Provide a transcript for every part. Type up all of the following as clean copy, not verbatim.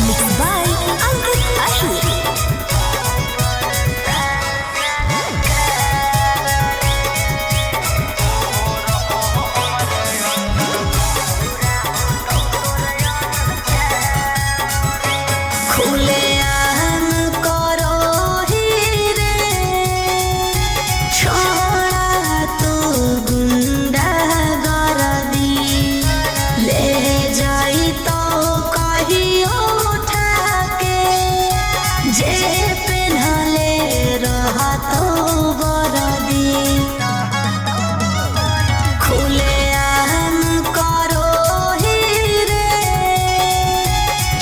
Mixed by Angkut Ahyur. खुले आम करो ही रे छोड़ा तू गुंडा गर्दी ले जाई तो कहियो उठा के जे पेन्हले रहतो बरदी खुले आम करो ही रे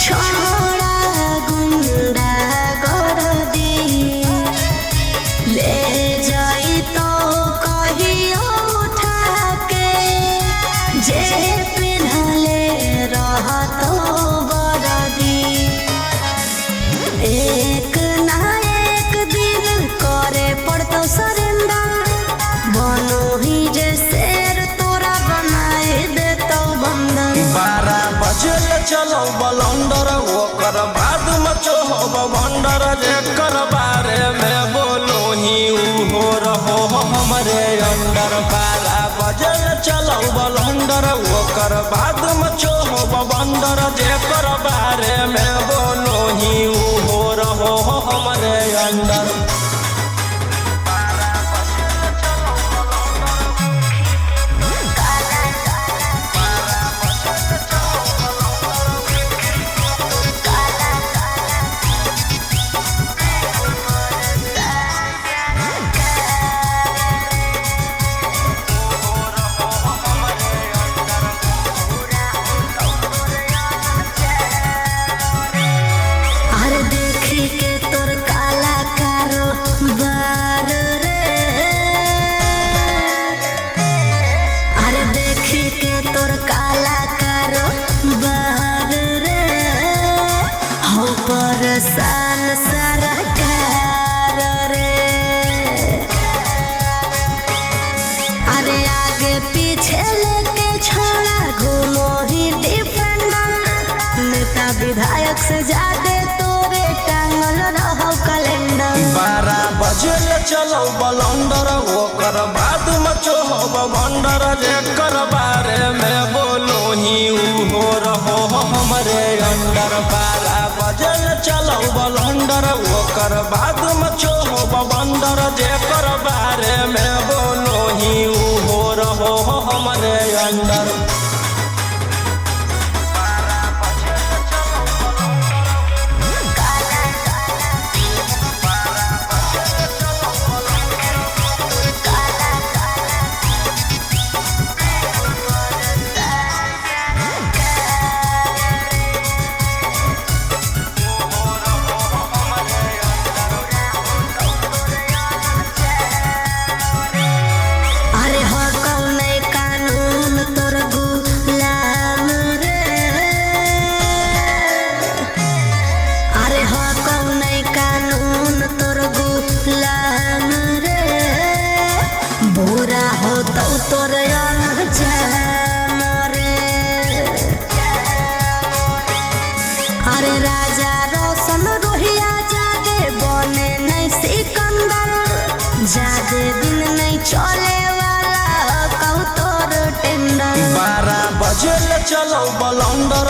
छोड़ा गुंडा गर्दी ले जाई तो कहियो उठा के जे पेन्हले रहतो बरदी एक ना एक दिन करे पड़तो सरेंडर बनो ही जे शेर तोरा बनाए देतो बंदर 12 बजे चलो बलंदर ओकर बाद मचो हो भंडर जेकर बारे में बोलो ही हो रहो हमरे अंडर 12 बजे चलो बलंदर ओकर बाद मचो हो भंडर जेकर बारे में बोलो ही हो रहो हमरे अंडर अरे देखी के तोर काला कारो बार रे अरे देखी के तोर काला कारो बार रे हो परेशान सारा कार रे अरे आगे पीछे लेके छोड़ा घूमो ही डिफेंडर नेता विधायक से ज्यादा तोरे टांगल रहो कैलेंडर 12 बजे चलो बलंदर ओकर बाद मचो हो भंडर जेकर बारे में बोलो ही हो रहो हमरे अंडर 12 बजे चलो बलंदर ओकर बाद मचो हो भंडर जेकर बारे में बोलो ही हो रहो हमरे अंडर अरे हो कौने कानून तोर गुलाम रे अरे हो कौने कानून तोर गुलाम रे बुरा हो तो तोर अंजाम रे अरे राजा रोशन रोहिया जादे बने नहीं सिकंदर जादे दिन नहीं चले वाला कहू तोर टेंडर 12 बजे चलो बलंदर